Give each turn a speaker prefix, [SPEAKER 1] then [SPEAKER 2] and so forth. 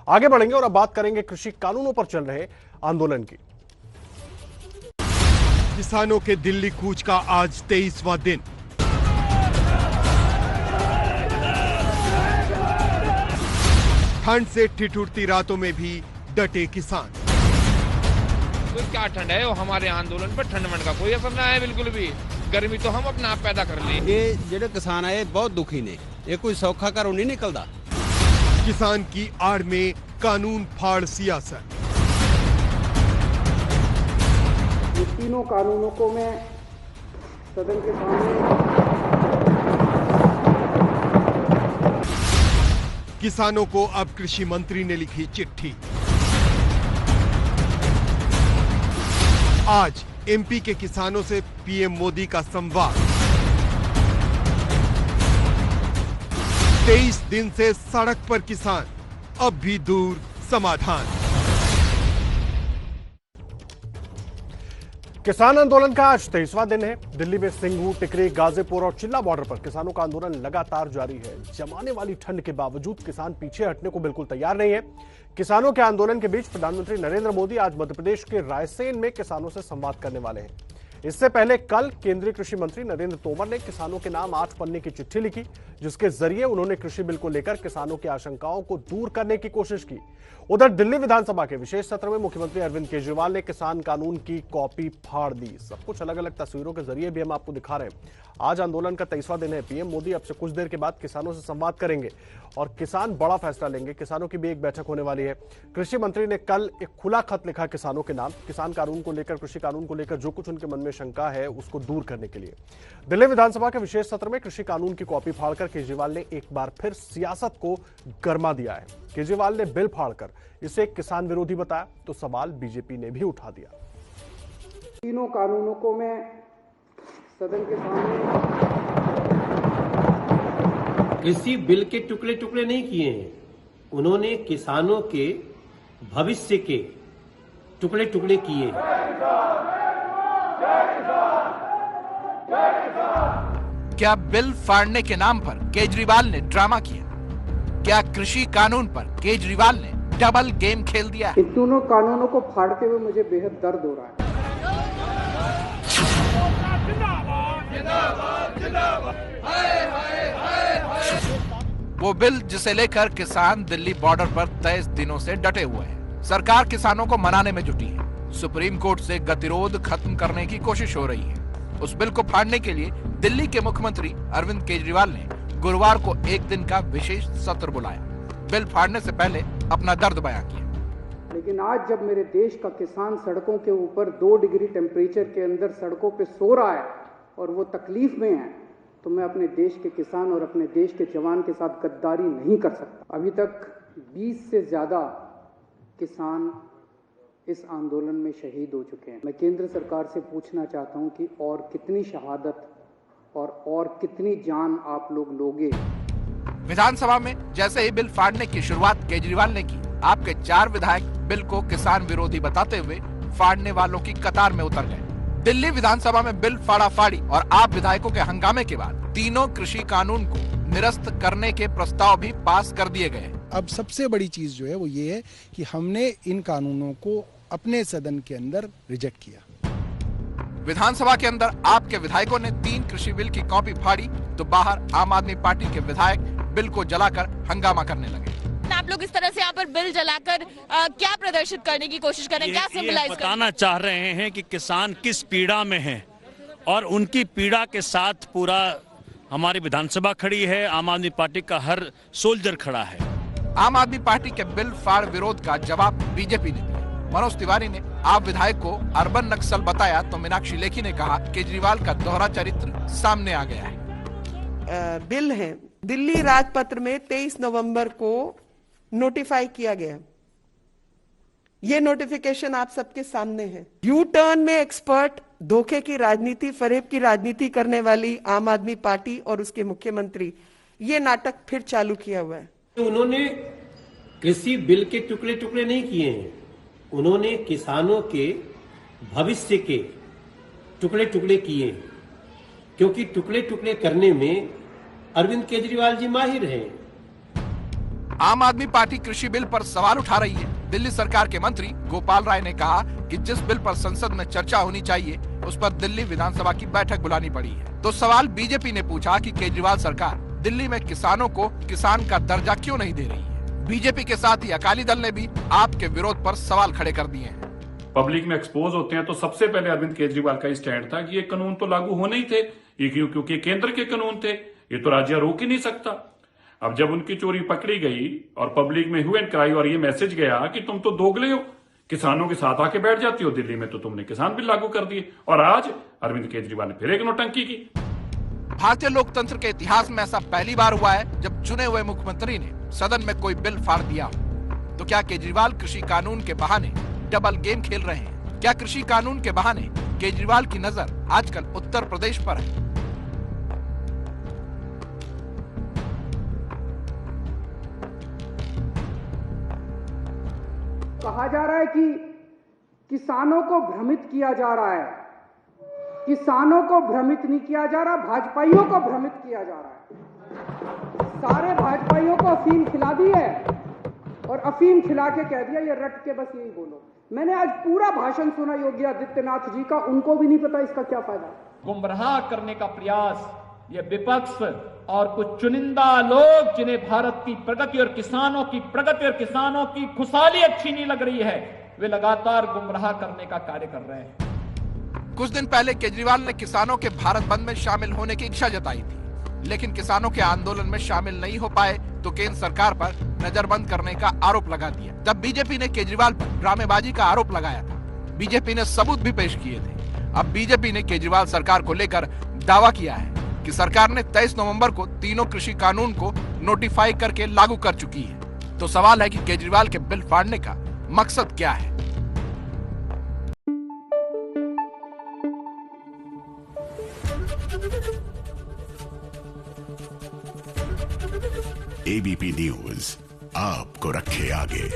[SPEAKER 1] आगे बढ़ेंगे और अब बात करेंगे कृषि कानूनों पर चल रहे आंदोलन की।
[SPEAKER 2] किसानों के दिल्ली कूच का आज 23वां दिन। ठंड से ठिठुरती रातों में भी डटे किसान।
[SPEAKER 3] तो क्या ठंड है, वो हमारे आंदोलन पर ठंड मंड का कोई असर ना है, बिल्कुल भी। गर्मी तो हम अपना आप पैदा कर लें।
[SPEAKER 4] ये जेडे किसान है बहुत दुखी ने, ये कोई सौखा घरों नहीं निकलता।
[SPEAKER 2] किसान की आड़ में कानून फाड़ सियासत।
[SPEAKER 5] ये तीनों कानूनों को मैं सदन के सामने।
[SPEAKER 2] किसानों को अब कृषि मंत्री ने लिखी चिट्ठी। आज एमपी के किसानों से पीएम मोदी का संवाद। 23 दिन से सड़क पर किसान, अब भी दूर समाधान।
[SPEAKER 1] किसान आंदोलन का आज 23वां दिन है। दिल्ली में सिंघू, टिकरी, गाजीपुर और चिल्ला बॉर्डर पर किसानों का आंदोलन लगातार जारी है। जमाने वाली ठंड के बावजूद किसान पीछे हटने को बिल्कुल तैयार नहीं है। किसानों के आंदोलन के बीच प्रधानमंत्री नरेंद्र मोदी आज मध्य प्रदेश के रायसेन में किसानों से संवाद करने वाले हैं। इससे पहले कल केंद्रीय कृषि मंत्री नरेंद्र तोमर ने किसानों के नाम 8 पन्ने की चिट्ठी लिखी, जिसके जरिए उन्होंने कृषि बिल को लेकर किसानों की आशंकाओं को दूर करने की कोशिश की। उधर दिल्ली विधानसभा के विशेष सत्र में मुख्यमंत्री अरविंद केजरीवाल ने किसान कानून की कॉपी फाड़ दी। सब कुछ अलग अलग तस्वीरों के जरिए भी हम आपको दिखा रहे हैं। आज आंदोलन का 23वां दिन है। पीएम मोदी अब से कुछ देर के बाद किसानों से संवाद करेंगे और किसान बड़ा फैसला लेंगे। किसानों की भी एक बैठक होने वाली है। कृषि मंत्री ने कल एक खुला खत लिखा किसानों के नाम, किसान कानून को लेकर, कृषि कानून को लेकर जो कुछ उनके मन में शंका है उसको दूर करने के लिए। दिल्ली विधानसभा के विशेष सत्र में कृषि कानून की कॉपी फाड़कर केजरीवाल ने एक बार फिर सियासत को गरमा दिया है। केजरीवाल ने बिल फाड़कर इसे किसान विरोधी बताया तो सवाल बीजेपी ने भी उठा दिया।
[SPEAKER 5] तीनों कानूनों को मैं सदन के सामने।
[SPEAKER 6] कृषि बिल के टुकड़े टुकड़े नहीं किए हैं, उन्होंने किसानों के भविष्य के टुकड़े टुकड़े किए।
[SPEAKER 7] क्या बिल फाड़ने के नाम पर केजरीवाल ने ड्रामा किया? क्या कृषि कानून पर केजरीवाल ने डबल गेम खेल दिया?
[SPEAKER 5] इन दोनों कानूनों को फाड़ते हुए मुझे बेहद दर्द हो रहा है।
[SPEAKER 7] वो बिल जिसे लेकर किसान दिल्ली बॉर्डर पर 23 दिनों से डटे हुए हैं। सरकार किसानों को मनाने में जुटी है। सुप्रीम कोर्ट से गतिरोध खत्म करने की कोशिश हो रही है। उस बिल को फाड़ने के लिए दिल्ली के मुख्यमंत्री अरविंद केजरीवाल ने गुरुवार को एक दिन का विशेष सत्र बुलाया। बिल फाड़ने से पहले अपना दर्द बयां किया।
[SPEAKER 5] लेकिन आज जब मेरे देश का किसान सड़कों के ऊपर 2 डिग्री टेम्परेचर के अंदर सड़कों पे सो रहा है और वो तकलीफ में है, तो मैं अपने देश के किसान और अपने देश के जवान के साथ गद्दारी नहीं कर सकता। अभी तक 20 से ज्यादा किसान इस आंदोलन में शहीद हो चुके हैं। मैं केंद्र सरकार से पूछना चाहता हूं कि और कितनी शहादत और कितनी जान आप लोग लोगे।
[SPEAKER 7] विधानसभा में जैसे ही बिल फाड़ने की शुरुआत केजरीवाल ने की, आपके 4 विधायक बिल को किसान विरोधी बताते हुए फाड़ने वालों की कतार में उतर गए। दिल्ली विधानसभा में बिल फाड़ाफाड़ी और आप विधायकों के हंगामे के बाद तीनों कृषि कानून को निरस्त करने के प्रस्ताव भी पास कर दिए गए।
[SPEAKER 8] अब सबसे बड़ी चीज जो है वो ये है कि हमने इन कानूनों को अपने सदन के अंदर रिजेक्ट किया।
[SPEAKER 7] विधानसभा के अंदर आपके विधायकों ने 3 कृषि बिल की कॉपी फाड़ी तो बाहर आम आदमी पार्टी के विधायक बिल को जलाकर हंगामा करने लगे।
[SPEAKER 9] आप लोग इस तरह से यहाँ पर बिल जलाकर क्या प्रदर्शित करने की कोशिश कर रहे हैं? क्या सिंबलाइज
[SPEAKER 10] बताना चाह रहे हैं कि किसान किस पीड़ा में हैं और उनकी पीड़ा के साथ पूरा हमारी विधानसभा खड़ी है। आम आदमी पार्टी का हर सोल्जर खड़ा है।
[SPEAKER 7] आम आदमी पार्टी के बिल फाड़ विरोध का जवाब बीजेपी ने दिया। मनोज तिवारी ने आप विधायक को अर्बन नक्सल बताया तो मीनाक्षी लेखी ने कहा केजरीवाल का दोहरा चरित्र सामने आ गया है।
[SPEAKER 11] बिल है दिल्ली राजपत्र में 23 नवंबर को नोटिफाई किया गया। ये नोटिफिकेशन आप सबके सामने है। यू टर्न में एक्सपर्ट, धोखे की राजनीति, फरेब की राजनीति करने वाली आम आदमी पार्टी और उसके मुख्यमंत्री, ये नाटक फिर चालू किया हुआ है।
[SPEAKER 6] उन्होंने कृषि बिल के टुकड़े टुकड़े नहीं किए हैं, उन्होंने किसानों के भविष्य के टुकड़े टुकड़े किए, क्योंकि टुकड़े टुकड़े करने में अरविंद केजरीवाल जी माहिर हैं।
[SPEAKER 7] आम आदमी पार्टी कृषि बिल पर सवाल उठा रही है। दिल्ली सरकार के मंत्री गोपाल राय ने कहा कि जिस बिल पर संसद में चर्चा होनी चाहिए उस पर दिल्ली विधानसभा की बैठक बुलानी पड़ी है। तो सवाल बीजेपी ने पूछा कि केजरीवाल सरकार दिल्ली में किसानों को किसान का दर्जा क्यों नहीं दे रही है। बीजेपी के साथ ही अकाली दल ने भी आपके विरोध पर सवाल खड़े कर दिए हैं।
[SPEAKER 12] पब्लिक में एक्सपोज होते हैं तो सबसे पहले अरविंद केजरीवाल का स्टैंड था कि ये कानून तो लागू होने ही थे, ये क्योंकि केंद्र के कानून थे, ये तो राज्य रोक ही नहीं सकता। अब जब उनकी चोरी पकड़ी गई और पब्लिक में ह्यू एंड क्राई और ये मैसेज गया कि तुम तो दोगले हो, किसानों के साथ आके बैठ जाती हो, दिल्ली में तो तुमने किसान बिल लागू कर दिए, और आज अरविंद केजरीवाल ने फिर एक नौटंकी की।
[SPEAKER 7] भारतीय लोकतंत्र के इतिहास में ऐसा पहली बार हुआ है जब चुने हुए मुख्यमंत्री ने सदन में कोई बिल फाड़ दिया हो। तो क्या केजरीवाल कृषि कानून के बहाने डबल गेम खेल रहे हैं? क्या कृषि कानून के बहाने केजरीवाल की नजर आजकल उत्तर प्रदेश पर है?
[SPEAKER 5] कहा जा रहा है कि किसानों को भ्रमित किया जा रहा है। किसानों को भ्रमित नहीं किया जा रहा, भाजपाइयों को भ्रमित किया जा रहा है। सारे भाजपाइयों को अफीम खिला दी है और अफीम खिला के कह दिया ये रट के बस यही बोलो। मैंने आज पूरा भाषण सुना योगी आदित्यनाथ जी का, उनको भी नहीं पता इसका क्या फायदा।
[SPEAKER 13] गुमराह करने का प्रयास ये विपक्ष और कुछ चुनिंदा लोग जिन्हें भारत की प्रगति और किसानों की प्रगति और किसानों की खुशहाली अच्छी नहीं लग रही है, वे लगातार गुमराह करने का कार्य कर रहे हैं।
[SPEAKER 7] कुछ दिन पहले केजरीवाल ने किसानों के भारत बंद में शामिल होने की इच्छा जताई थी, लेकिन किसानों के आंदोलन में शामिल नहीं हो पाए तो केंद्र सरकार पर नजरबंद करने का आरोप लगा दिया। तब बीजेपी ने केजरीवाल पर ड्रामेबाजी का आरोप लगाया था। बीजेपी ने सबूत भी पेश किए थे। अब बीजेपी ने केजरीवाल सरकार को लेकर दावा किया है कि सरकार ने 23 नवंबर को तीनों कृषि कानून को नोटिफाई करके लागू कर चुकी है। तो सवाल है कि केजरीवाल के बिल फाड़ने का मकसद क्या है?
[SPEAKER 14] एबीपी न्यूज आपको रखे आगे।